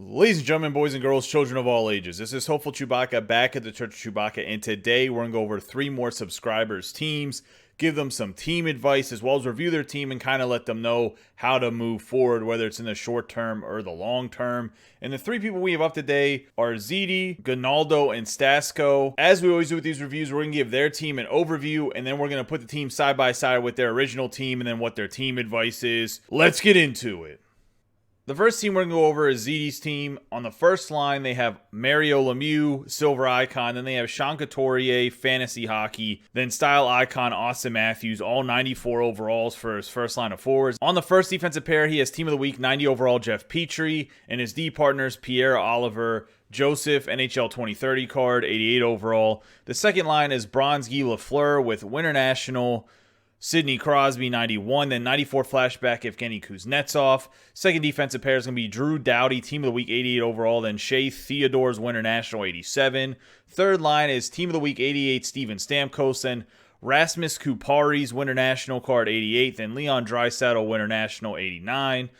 Ladies and gentlemen, boys and girls, children of all ages, this is Hopeful Chewbacca back at the Church of Chewbacca, and today we're going to go over 3 more subscribers' teams, give them some team advice, as well as review their team and kind of let them know how to move forward, whether it's in the short term or the long term. And the 3 people we have up today are Xeaty, Gunaldo, and Stasko. As we always do with these reviews, we're going to give their team an overview, and then we're going to put the team side by side with their original team, and then what their team advice is. Let's get into it. The first team we're going to go over is Xeaty's team. On the first line, they have Mario Lemieux, Silver Icon. Then they have Sean Couturier, Fantasy Hockey. Then Style Icon, Austin Matthews, all 94 overalls for his first line of forwards. On the first defensive pair, he has Team of the Week, 90 overall, Jeff Petrie. And his D partners, Pierre Oliver, Joseph, NHL 2030 card, 88 overall. The second line is Bronze Guy Lafleur with Winter National, Sidney Crosby, 91, then 94 flashback, Evgeny Kuznetsov. Second defensive pair is going to be Drew Doughty, Team of the Week, 88 overall, then Shea Theodore's Winter National, 87. Third line is Team of the Week, 88, Steven Stamkos, then Rasmus Kupari's Winter National card, 88, then Leon Draisaitl, Winter National, 89.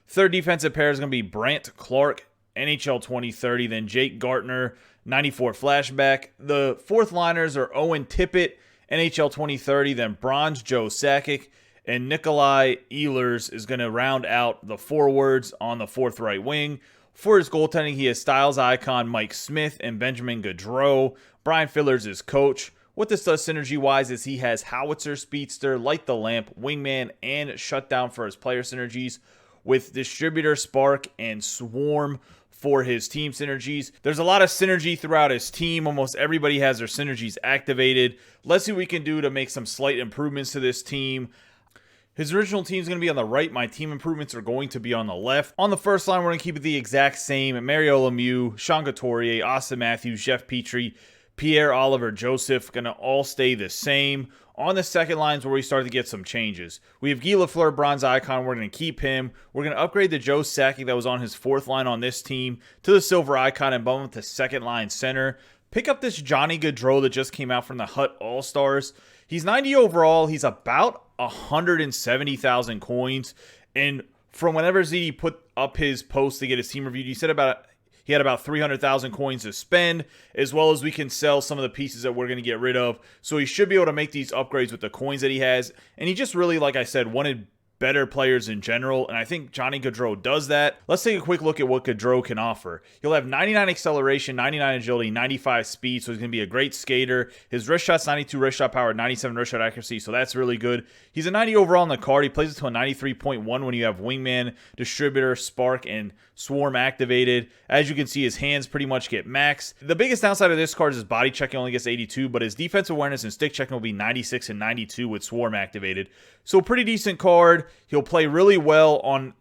Third defensive pair is going to be Brandt Clark, NHL 2030, then Jake Gartner, 94 flashback. The fourth liners are Owen Tippett, NHL 2030, then Bronze Joe Sakic, and Nikolai Ehlers is going to round out the forwards on the fourth right wing. For his goaltending, he has Styles Icon, Mike Smith, and Benjamin Gaudreau. Brian Fillers is coach. What this does synergy-wise is he has Howitzer, Speedster, Light the Lamp, Wingman, and Shutdown for his player synergies, with Distributor, Spark, and Swarm for his team synergies. There's a lot of synergy throughout his team. Almost everybody has their synergies activated. Let's see what we can do to make some slight improvements to this team. His original team is going to be on the right. My team improvements are going to be on the left. On the first line, we're going to keep it the exact same. Mario Lemieux, Sean Couturier, Austin Matthews, Jeff Petrie, Pierre Oliver, Joseph, going to all stay the same. On the second line is where we start to get some changes. We have Guy Lafleur, Bronze Icon. We're going to keep him. We're going to upgrade the Joe Sakic that was on his fourth line on this team to the Silver Icon and bump him to second line center. Pick up this Johnny Gaudreau that just came out from the Hut All-Stars. He's 90 overall. He's about 170,000 coins. And from whenever Xeaty put up his post to get his team reviewed, he had about 300,000 coins to spend, as well as we can sell some of the pieces that we're going to get rid of. So he should be able to make these upgrades with the coins that he has. And he just really, like I said, wanted better players in general, and I think Johnny Gaudreau does that. Let's take a quick look at what Gaudreau can offer. He'll have 99 acceleration, 99 agility, 95 speed, so he's going to be a great skater. His wrist shot's 92 wrist shot power, 97 wrist shot accuracy, so that's really good. He's a 90 overall on the card. He plays it to a 93.1 when you have Wingman, Distributor, Spark, and Swarm activated. As you can see, his hands pretty much get maxed. The biggest downside of this card is his body checking only gets 82, but his defensive awareness and stick checking will be 96 and 92 with Swarm activated. So pretty decent card. He'll play really well on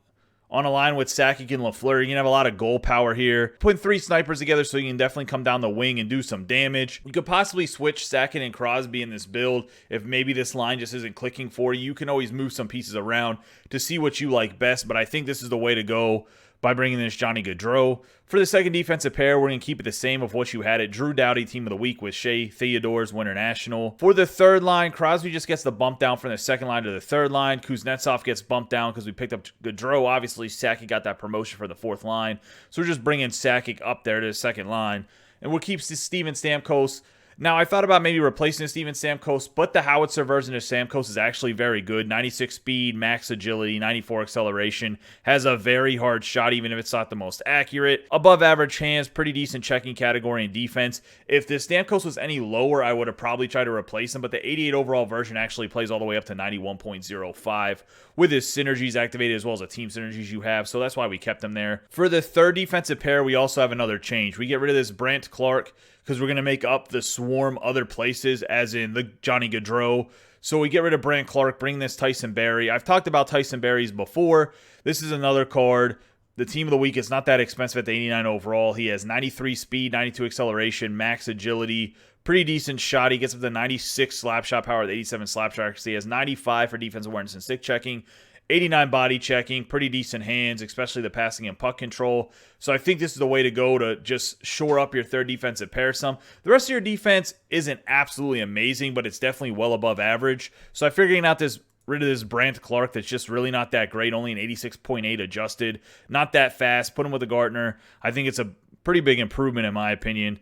a line with Sakic and Lafleur. You can have a lot of goal power here. Putting 3 snipers together so you can definitely come down the wing and do some damage. You could possibly switch Sakic and Crosby in this build if maybe this line just isn't clicking for you. You can always move some pieces around to see what you like best, but I think this is the way to go by bringing this Johnny Gaudreau. For the second defensive pair, we're going to keep it the same of what you had it. Drew Doughty, Team of the Week with Shea Theodore's Winter National. For the third line, Crosby just gets the bump down from the second line to the third line. Kuznetsov gets bumped down because we picked up Gaudreau. Obviously, Sakic got that promotion for the fourth line. So we're just bringing Sakic up there to the second line. And we'll keep Steven Stamkos. Now, I thought about maybe replacing Steven Stamkos, but the Howitzer version of Stamkos is actually very good. 96 speed, max agility, 94 acceleration. Has a very hard shot, even if it's not the most accurate. Above average hands, pretty decent checking category and defense. If the Stamkos was any lower, I would have probably tried to replace him, but the 88 overall version actually plays all the way up to 91.05 with his synergies activated as well as the team synergies you have, so that's why we kept him there. For the third defensive pair, we also have another change. We get rid of this Brandt Clark because we're going to make up the Swarm other places, as in the Johnny Gaudreau. So we get rid of Brandt Clark, bring this Tyson Berry. I've talked about Tyson Berry's before. This is another card. The Team of the Week is not that expensive at the 89 overall. He has 93 speed, 92 acceleration, max agility, pretty decent shot. He gets up to 96 slap shot power with 87 slap shot accuracy. He has 95 for defensive awareness and stick checking. 89 body checking, pretty decent hands, especially the passing and puck control. So I think this is the way to go to just shore up your third defensive pair some. The rest of your defense isn't absolutely amazing, but it's definitely well above average. So I'm figuring out this rid of this Brandt Clark that's just really not that great, only an 86.8 adjusted, not that fast. Put him with a Gartner. I think it's a pretty big improvement in my opinion.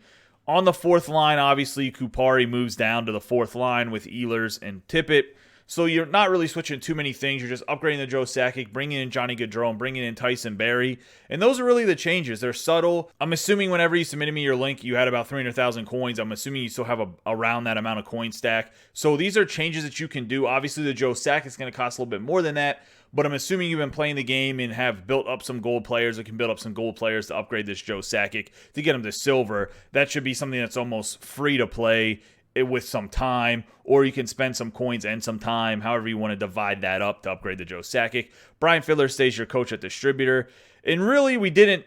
On the fourth line, obviously, Kupari moves down to the fourth line with Ehlers and Tippett. So you're not really switching too many things. You're just upgrading the Joe Sakic, bringing in Johnny Gaudreau, and bringing in Tyson Berry. And those are really the changes. They're subtle. I'm assuming whenever you submitted me your link, you had about 300,000 coins. I'm assuming you still have around that amount of coin stack. So these are changes that you can do. Obviously, the Joe Sakic is going to cost a little bit more than that. But I'm assuming you've been playing the game and have built up some gold players that can build up some gold players to upgrade this Joe Sakic to get him to silver. That should be something that's almost free to play with some time, or you can spend some coins and some time, however you want to divide that up to upgrade the Joe Sakic. Brian Fiddler stays your coach at distributor. And really, we didn't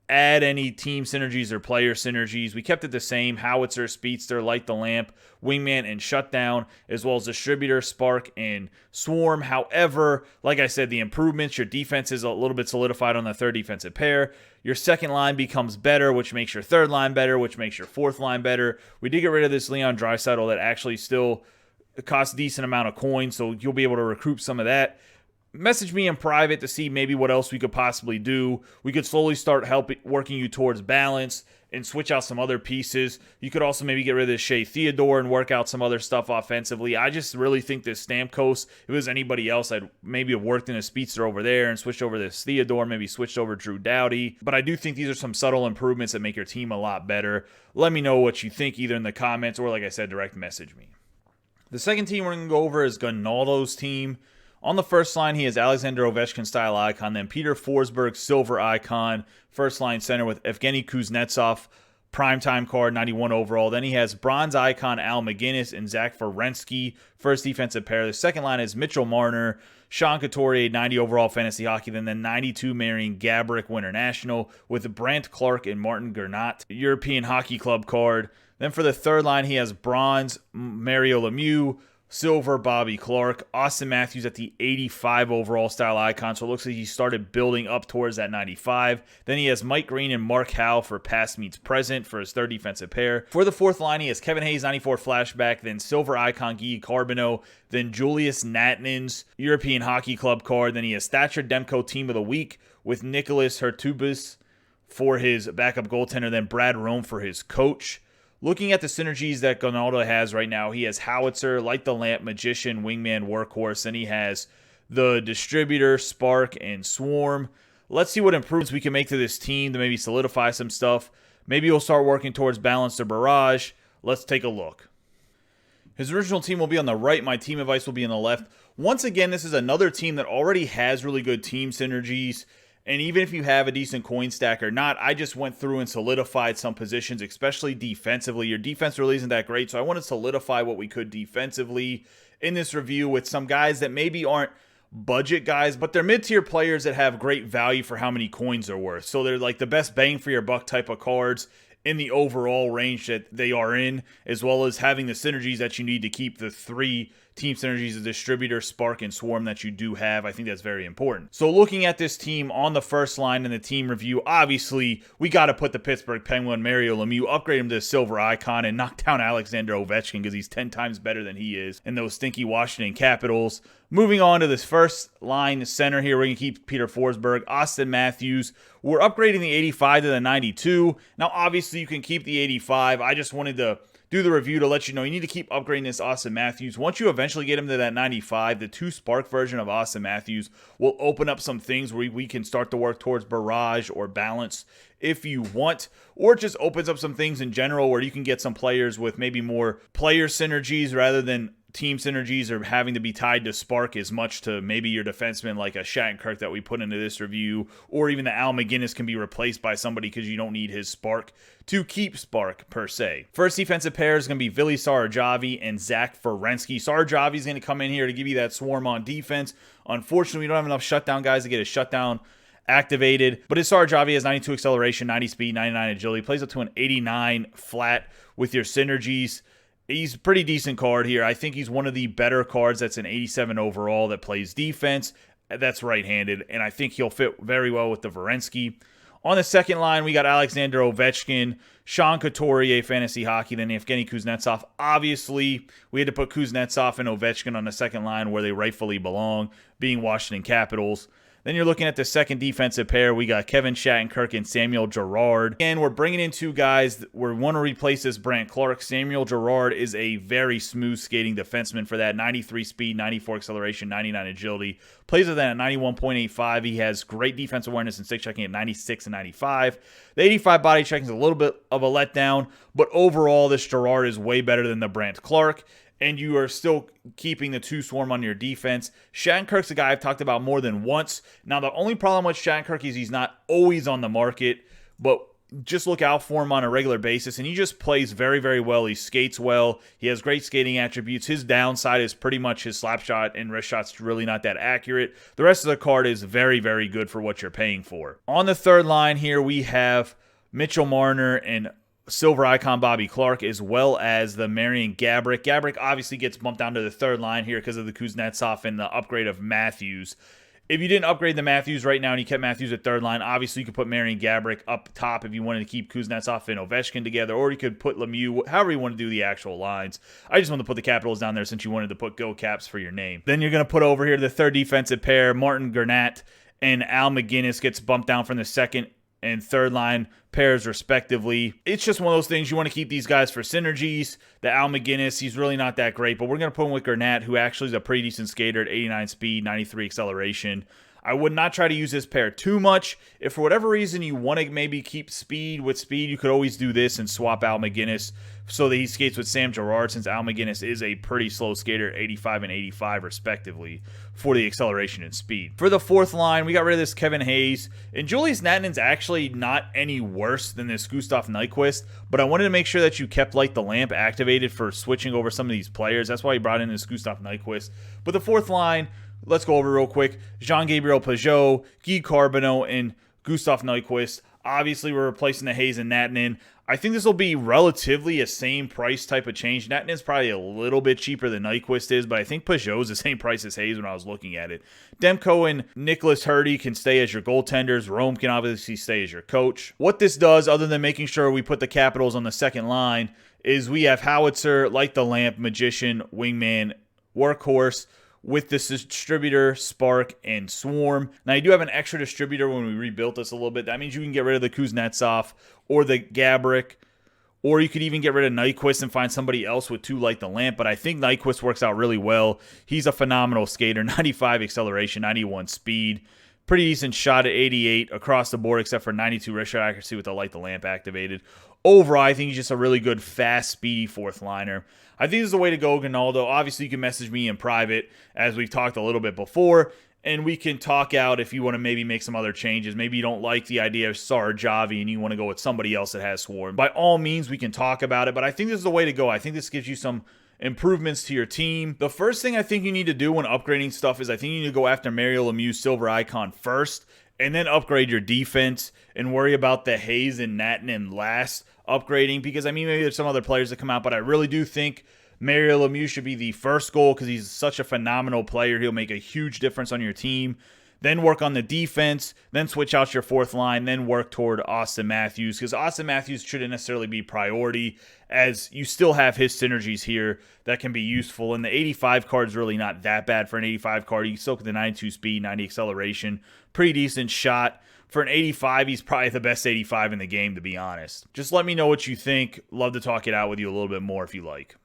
add any team synergies or player synergies. We kept it the same: Howitzer, Speedster, Light the Lamp, Wingman, and Shutdown, as well as Distributor, Spark, and Swarm. However, like I said, the improvements, your defense is a little bit solidified on the third defensive pair. Your second line becomes better, which makes your third line better, which makes your fourth line better. We did get rid of this Leon Draisaitl that actually still costs a decent amount of coins, so you'll be able to recoup some of that. Message me in private to see maybe what else we could possibly do. We could slowly start working you towards balance and switch out some other pieces. You could also maybe get rid of this Shea Theodore and work out some other stuff offensively. I just really think this Stamkos, if it was anybody else, I'd maybe have worked in a speedster over there and switched over this Theodore, maybe switched over Drew Doughty. But I do think these are some subtle improvements that make your team a lot better. Let me know what you think either in the comments or, like I said, direct message me. The second team we're going to go over is Gunaldo's team. On the first line, he has Alexander Ovechkin style icon, then Peter Forsberg silver icon, first line center with Evgeny Kuznetsov, primetime card, 91 overall. Then he has bronze icon Al McGinnis and Zach Werenski, first defensive pair. The second line is Mitchell Marner, Sean Couturier, 90 overall fantasy hockey, then 92 Marian Gaborik Winter National with Brandt Clark and Martin Gernat, European Hockey Club card. Then for the third line, he has bronze Mario Lemieux, silver Bobby Clark, Austin Matthews at the 85 overall style icon, so it looks like he started building up towards that 95. Then he has Mike Green and Mark Howe for past meets present for his third defensive pair. For the fourth line, he has Kevin Hayes 94 flashback, then silver icon Guy Carbonneau, then Julius Natnins European Hockey Club card. Then he has Thatcher Demko team of the week with Nicholas Hertubis for his backup goaltender, then Brad Rome for his coach. Looking at the synergies that Gunaldo has right now, he has Howitzer, Light the Lamp, Magician, Wingman, Workhorse. Then he has the Distributor, Spark, and Swarm. Let's see what improvements we can make to this team to maybe solidify some stuff. Maybe he'll start working towards balance or barrage. Let's take a look. His original team will be on the right. My team advice will be on the left. Once again, this is another team that already has really good team synergies. And even if you have a decent coin stack or not, I just went through and solidified some positions, especially defensively. Your defense really isn't that great, so I want to solidify what we could defensively in this review with some guys that maybe aren't budget guys, but they're mid-tier players that have great value for how many coins they're worth. So they're like the best bang for your buck type of cards in the overall range that they are in, as well as having the synergies that you need to keep the three team synergies of Distributor, Spark, and Swarm that you do have. I think that's very important. So looking at this team on the first line in the team review, obviously we got to put the Pittsburgh Penguin Mario Lemieux, upgrade him to a silver icon, and knock down Alexander Ovechkin because he's 10 times better than he is, and those stinky Washington Capitals. Moving on to this first line center here, we're going to keep Peter Forsberg, Austin Matthews. We're upgrading the 85 to the 92. Now, obviously, you can keep the 85. I just wanted to do the review to let you know you need to keep upgrading this Austin Matthews. Once you eventually get him to that 95, the 2 Spark version of Austin Matthews will open up some things where we can start to work towards barrage or balance if you want, or it just opens up some things in general where you can get some players with maybe more player synergies rather than team synergies or having to be tied to Spark as much to maybe your defenseman like a Shattenkirk that we put into this review, or even the Al McGinnis can be replaced by somebody because you don't need his Spark to keep Spark per se. First defensive pair is going to be Vili Sarajavi and Zach Werenski. Sarajavi is going to come in here to give you that swarm on defense. Unfortunately, we don't have enough shutdown guys to get a shutdown activated, but his Sarajavi has 92 acceleration, 90 speed, 99 agility, plays up to an 89 flat with your synergies. He's a pretty decent card here. I think he's one of the better cards that's an 87 overall that plays defense, that's right-handed, and I think he'll fit very well with the Werenski. On the second line, we got Alexander Ovechkin, Sean Couturier, Fantasy Hockey, then Evgeny Kuznetsov. Obviously, we had to put Kuznetsov and Ovechkin on the second line where they rightfully belong, being Washington Capitals. Then you're looking at the second defensive pair. We got Kevin Shattenkirk and Samuel Girard. And we're bringing in two guys that we want to replace this Brandt Clark. Samuel Girard is a very smooth skating defenseman for that. 93 speed, 94 acceleration, 99 agility. Plays with that at 91.85. He has great defense awareness and stick checking at 96 and 95. The 85 body checking is a little bit of a letdown, but overall, this Girard is way better than the Brandt Clark. And you are still keeping the two swarm on your defense. Shattenkirk's a guy I've talked about more than once. Now, the only problem with Shattenkirk is he's not always on the market, but just look out for him on a regular basis. And he just plays very, very well. He skates well. He has great skating attributes. His downside is pretty much his slap shot and wrist shot's really not that accurate. The rest of the card is very, very good for what you're paying for. On the third line here, we have Mitchell Marner and Silver Icon Bobby Clark, as well as the Marian Gaborik. Gaborik obviously gets bumped down to the third line here because of the Kuznetsov and the upgrade of Matthews. If you didn't upgrade the Matthews right now and you kept Matthews at third line, obviously you could put Marian Gaborik up top if you wanted to keep Kuznetsov and Ovechkin together, or you could put Lemieux, however you want to do the actual lines. I just want to put the Capitals down there since you wanted to put Go Caps for your name. Then you're going to put over here the third defensive pair. Martin Gernat and Al McGinnis gets bumped down from the second and third line pairs respectively. It's just one of those things you want to keep these guys for synergies. The Al McGinnis, he's really not that great, but we're going to put him with Gernat, who actually is a pretty decent skater at 89 speed, 93 acceleration. I would not try to use this pair too much. If for whatever reason you want to maybe keep speed with speed, you could always do this and swap Al McGinnis so that he skates with Sam Girard, since Al McGinnis is a pretty slow skater, 85 and 85 respectively, for the acceleration and speed. For the fourth line, we got rid of this Kevin Hayes, and Julius Natanen's actually not any worse than this Gustav Nyquist, but I wanted to make sure that you kept Light the Lamp activated for switching over some of these players. That's why he brought in this Gustav Nyquist. But the fourth line, let's go over real quick. Jean-Gabriel Pageau, Guy Carbonneau, and Gustav Nyquist. Obviously, we're replacing the Hayes and Natanen. I think this will be relatively a same price type of change. Natanen's probably a little bit cheaper than Nyquist is, but I think Pageau's the same price as Hayes when I was looking at it. Demko and Nicholas Hurdy can stay as your goaltenders. Rome can obviously stay as your coach. What this does, other than making sure we put the Capitals on the second line, is we have Howitzer, Light the Lamp, Magician, Wingman, Workhorse, with this distributor, Spark, and Swarm. Now, you do have an extra distributor when we rebuilt this a little bit. That means you can get rid of the Kuznetsov or the Gaborik, or you could even get rid of Nyquist and find somebody else with two Light the Lamp. But I think Nyquist works out really well. He's a phenomenal skater, 95 acceleration, 91 speed. Pretty decent shot at 88 across the board, except for 92 wrist shot accuracy with the Light the Lamp activated. Overall, I think he's just a really good, fast, speedy fourth liner. I think this is the way to go, Gunaldo. Obviously, you can message me in private, as we've talked a little bit before, and we can talk out if you want to maybe make some other changes. Maybe you don't like the idea of Sarajavi and you want to go with somebody else that has Swarm. By all means, we can talk about it, but I think this is the way to go. I think this gives you some improvements to your team. The first thing I think you need to do when upgrading stuff is I think you need to go after Mario Lemieux Silver Icon first, and then upgrade your defense and worry about the Hayes and Natanen last upgrading, because I mean, maybe there's some other players that come out, but I really do think Mario Lemieux should be the first goal because he's such a phenomenal player. He'll make a huge difference on your team. Then work on the defense, then switch out your fourth line, then work toward Austin Matthews, because Austin Matthews shouldn't necessarily be priority, as you still have his synergies here that can be useful. And the 85 card is really not that bad for an 85 card. You still get the 92 speed, 90 acceleration, pretty decent shot. For an 85, he's probably the best 85 in the game, to be honest. Just let me know what you think. Love to talk it out with you a little bit more if you like.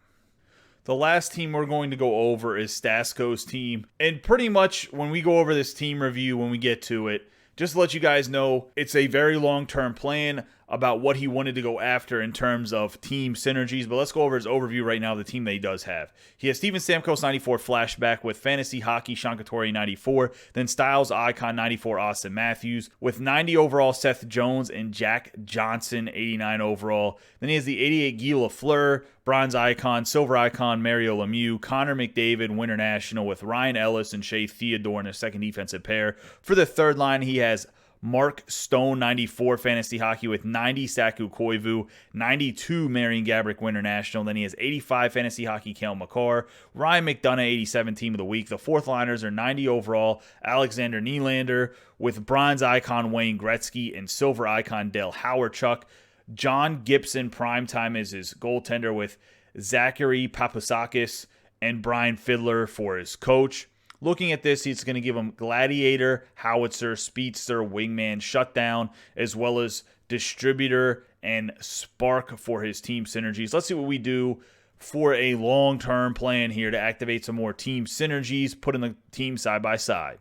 The last team we're going to go over is Stasko's team. And pretty much when we go over this team review, when we get to it, just to let you guys know, it's a very long-term plan about what he wanted to go after in terms of team synergies. But let's go over his overview right now of the team that he does have. He has Steven Stamkos 94 flashback with Fantasy Hockey Sean Couturier 94, then Styles Icon 94 Austin Matthews, with 90 overall Seth Jones and Jack Johnson 89 overall. Then he has the 88 Guy Lafleur, Bronze Icon, Silver Icon Mario Lemieux, Connor McDavid, Winter National, with Ryan Ellis and Shea Theodore in a second defensive pair. For the third line, he has Mark Stone, 94 fantasy hockey with 90 Saku Koivu, 92 Marion Gaborik International. Then he has 85 fantasy hockey Cale Makar. Ryan McDonough, 87 team of the week. The fourth liners are 90 overall. Alexander Nylander with bronze icon Wayne Gretzky and silver icon Dale Hawerchuk. John Gibson primetime is his goaltender with Zachary Papasakis and Brian Fiddler for his coach. Looking at this, he's going to give him Gladiator, Howitzer, Speedster, Wingman, Shutdown, as well as Distributor and Spark for his team synergies. Let's see what we do for a long-term plan here to activate some more team synergies, putting the team side by side.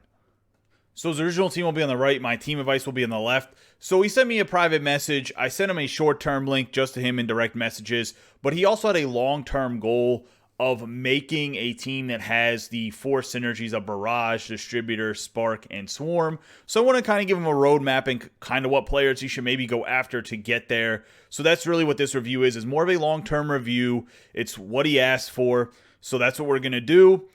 So his original team will be on the right. My team advice will be on the left. So he sent me a private message. I sent him a short-term link just to him in direct messages. But he also had a long-term goal of making a team that has the 4 synergies of Barrage, Distributor, Spark, and Swarm. So I want to kind of give him a roadmap and kind of what players he should maybe go after to get there. So that's really what this review is more of a long-term review. It's what he asked for. So that's what we're going to do.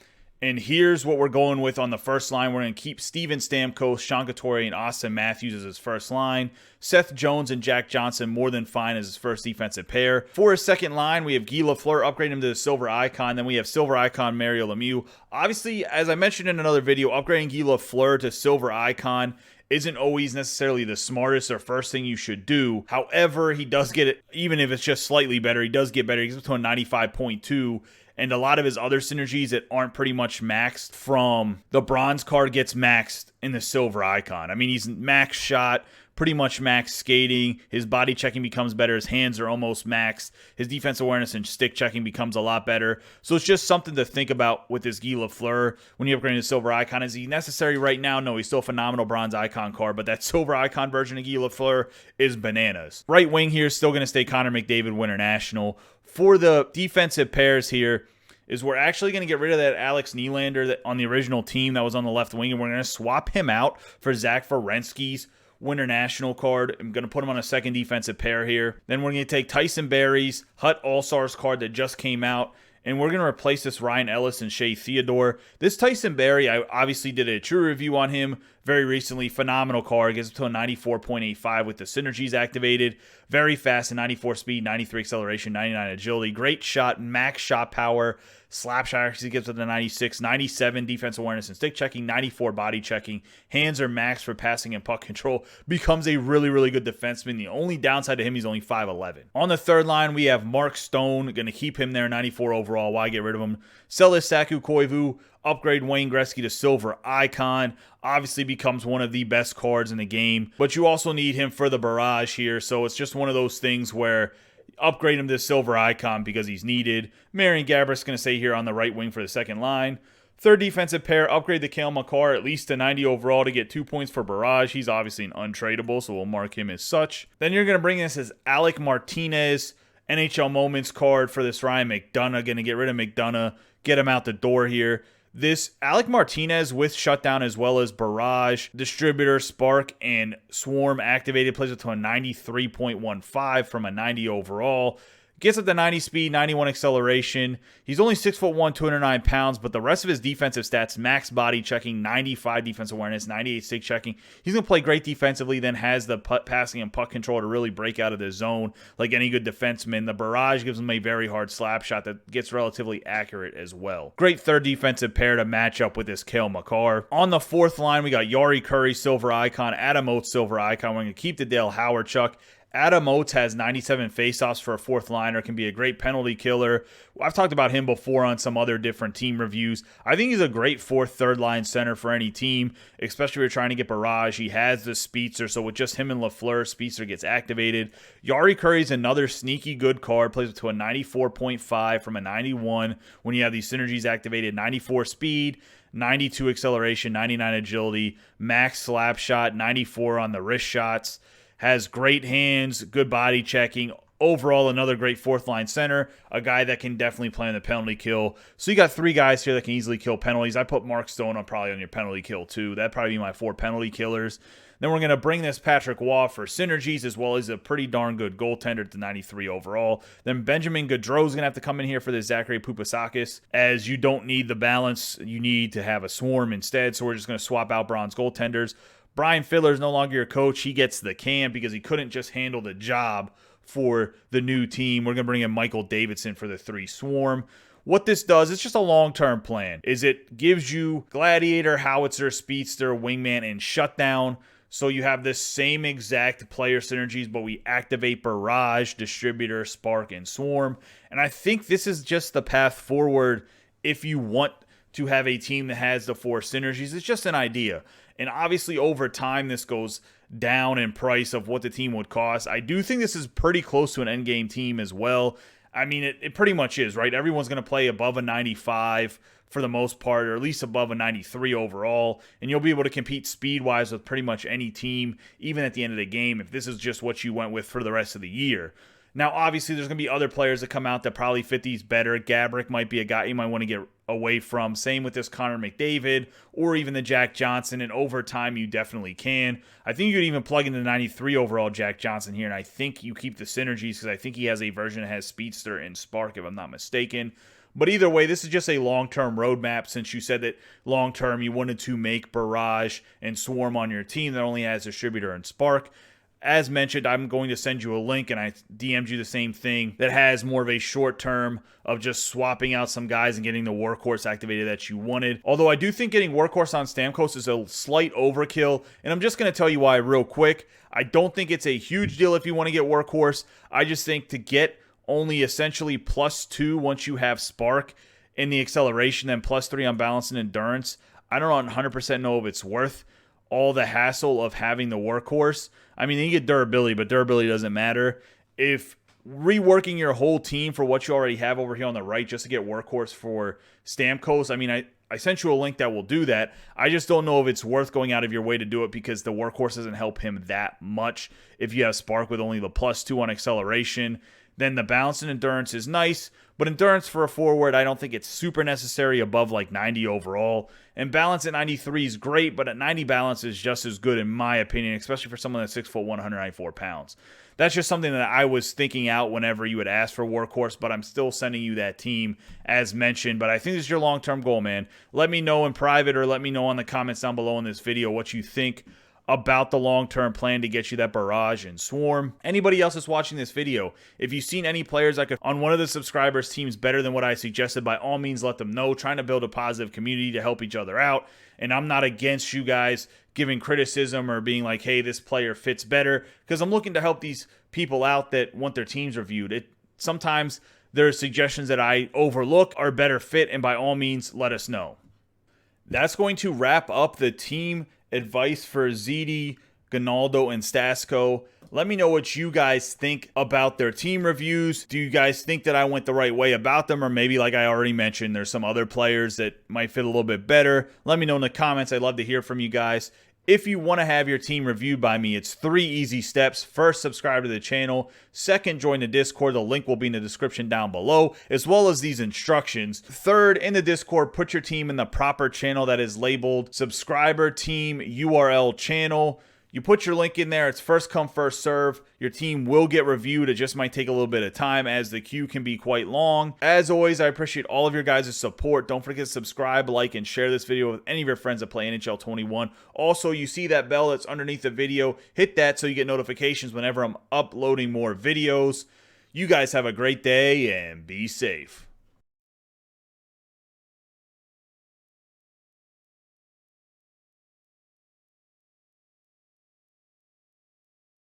And here's what we're going with on the first line. We're going to keep Steven Stamkos, Sean Couturier, and Austin Matthews as his first line. Seth Jones and Jack Johnson more than fine as his first defensive pair. For his second line, we have Guy Lafleur, upgrade him to the silver icon. Then we have silver icon Mario Lemieux. Obviously, as I mentioned in another video, upgrading Guy Lafleur to silver icon isn't always necessarily the smartest or first thing you should do. However, he does get it, even if it's just slightly better, he does get better. He gets up to a 95.2. And a lot of his other synergies that aren't pretty much maxed from the bronze card gets maxed in the silver icon. I mean, he's max shot, pretty much max skating. His body checking becomes better. His hands are almost maxed. His defense awareness and stick checking becomes a lot better. So it's just something to think about with this Guy Lafleur when you upgrade to silver icon. Is he necessary right now? No, he's still a phenomenal bronze icon card, but that silver icon version of Guy Lafleur is bananas. Right wing here is still going to stay Connor McDavid, Winter National. For the defensive pairs here, is we're actually going to get rid of that Alex Nylander that on the original team that was on the left wing, and we're going to swap him out for Zach Werenski's Winter National card. I'm going to put him on a second defensive pair here. Then we're going to take Tyson Berry's Hut All-Stars card that just came out, and we're going to replace this Ryan Ellis and Shea Theodore. This Tyson Berry, I obviously did a true review on him very recently. Phenomenal card. Gets up to a 94.85 with the synergies activated. Very fast, 94 speed, 93 acceleration, 99 agility. Great shot, max shot power. Slap shot actually gets up to 96, 97 defense awareness and stick checking, 94 body checking. Hands are maxed for passing and puck control. Becomes a really, really good defenseman. The only downside to him, he's only 5'11". On the third line, we have Mark Stone. Going to keep him there, 94 overall. Why get rid of him? Sell this Saku Koivu. Upgrade Wayne Gretzky to silver icon. Obviously becomes one of the best cards in the game. But you also need him for the barrage here. So it's just one of those things where upgrade him to silver icon because he's needed. Marion Gabourik's going to stay here on the right wing for the second line. Third defensive pair, upgrade the Cale Makar at least to 90 overall to get 2 points for barrage. He's obviously an untradeable, so we'll mark him as such. Then you're going to bring this as Alec Martinez, NHL Moments card for this Ryan McDonough. Going to get rid of McDonough, get him out the door here. This Alec Martinez with shutdown as well as barrage, distributor, spark, and swarm activated plays up to a 93.15 from a 90 overall. Gets up to 90 speed, 91 acceleration. He's only 6'1", 209 pounds, but the rest of his defensive stats, max body checking, 95 defense awareness, 98 stick checking. He's going to play great defensively, then has the passing and puck control to really break out of the zone like any good defenseman. The barrage gives him a very hard slap shot that gets relatively accurate as well. Great third defensive pair to match up with this Cale Makar. On the fourth line, we got Yari Curry, silver icon, Adam Oates, silver icon. We're going to keep the Dale Hawerchuk. Adam Oates has 97 faceoffs for a fourth liner, can be a great penalty killer. I've talked about him before on some other different team reviews. I think he's a great fourth, third line center for any team, especially if you're trying to get barrage. He has the speedster, so with just him and Lafleur, speedster gets activated. Yari Curry's another sneaky good card, plays up to a 94.5 from a 91 when you have these synergies activated. 94 speed, 92 acceleration, 99 agility, max slap shot, 94 on the wrist shots. Has great hands, good body checking. Overall, another great fourth-line center, a guy that can definitely play on the penalty kill. So you got three guys here that can easily kill penalties. I put Mark Stone on probably on your penalty kill too. That'd probably be my 4 penalty killers. Then we're going to bring this Patrick Waugh for synergies, as well as a pretty darn good goaltender at the 93 overall. Then Benjamin Gaudreau's going to have to come in here for the Zachary Pupasakis, as you don't need the balance. You need to have a swarm instead, so we're just going to swap out bronze goaltenders. Brian Fiddler is no longer your coach. He gets the can because he couldn't just handle the job for the new team. We're going to bring in Michael Davidson for the 3 Swarm. What this does, it's just a long-term plan, is it gives you Gladiator, Howitzer, Speedster, Wingman, and Shutdown. So you have this same exact player synergies, but we activate Barrage, Distributor, Spark, and Swarm. And I think this is just the path forward if you want to have a team that has the 4 synergies. It's just an idea. And obviously over time, this goes down in price of what the team would cost. I do think this is pretty close to an endgame team as well. I mean, it pretty much is, right? Everyone's going to play above a 95 for the most part, or at least above a 93 overall, and you'll be able to compete speed-wise with pretty much any team, even at the end of the game, if this is just what you went with for the rest of the year. Now, obviously, there's going to be other players that come out that probably fit these better. Gabrick might be a guy you might want to get away from. Same with this Connor McDavid or even the Jack Johnson, and over time, you definitely can. I think you could even plug in the 93 overall Jack Johnson here, and I think you keep the synergies because I think he has a version that has Speedster and Spark, if I'm not mistaken. But either way, this is just a long-term roadmap since you said that long-term you wanted to make Barrage and Swarm on your team that only has Distributor and Spark. As mentioned, I'm going to send you a link, and I DM'd you the same thing that has more of a short term of just swapping out some guys and getting the Workhorse activated that you wanted. Although I do think getting Workhorse on Stamkos is a slight overkill, and I'm just going to tell you why real quick. I don't think it's a huge deal if you want to get Workhorse. I just think to get only essentially +2 once you have Spark in the acceleration, then +3 on balance and endurance, I don't 100% know if it's worth all the hassle of having the Workhorse. I mean, you get durability, but durability doesn't matter. If reworking your whole team for what you already have over here on the right just to get Workhorse for Stamkos, I mean, I sent you a link that will do that. I just don't know if it's worth going out of your way to do it because the Workhorse doesn't help him that much. If you have Spark with only the +2 on acceleration, then the balance and endurance is nice, but endurance for a forward, I don't think it's super necessary above like 90 overall. And balance at 93 is great, but at 90 balance is just as good in my opinion, especially for someone that's 6'1", 194 pounds. That's just something that I was thinking out whenever you had asked for Workhorse, but I'm still sending you that team as mentioned. But I think this is your long-term goal, man. Let me know in private or let me know in the comments down below in this video what you think about the long-term plan to get you that Barrage and Swarm. Anybody else that's watching this video, if you've seen any players that could on one of the subscribers' teams better than what I suggested, by all means let them know. Trying to build a positive community to help each other out. And I'm not against you guys giving criticism or being like, hey, this player fits better, because I'm looking to help these people out that want their teams reviewed. Sometimes there are suggestions that I overlook are better fit, and by all means, let us know. That's going to wrap up the team advice for Xeaty, Gunaldo, and Stasko. Let me know what you guys think about their team reviews. Do you guys think that I went the right way about them? Or maybe, like I already mentioned, there's some other players that might fit a little bit better. Let me know in the comments. I'd love to hear from you guys. If you want to have your team reviewed by me, it's 3 easy steps. First, subscribe to the channel. Second, join the Discord. The link will be in the description down below, as well as these instructions. Third, in the Discord, put your team in the proper channel that is labeled subscriber team URL channel. You put your link in there. It's first come, first serve. Your team will get reviewed. It just might take a little bit of time as the queue can be quite long. As always, I appreciate all of your guys' support. Don't forget to subscribe, like, and share this video with any of your friends that play NHL 21. Also, you see that bell that's underneath the video. Hit that so you get notifications whenever I'm uploading more videos. You guys have a great day and be safe.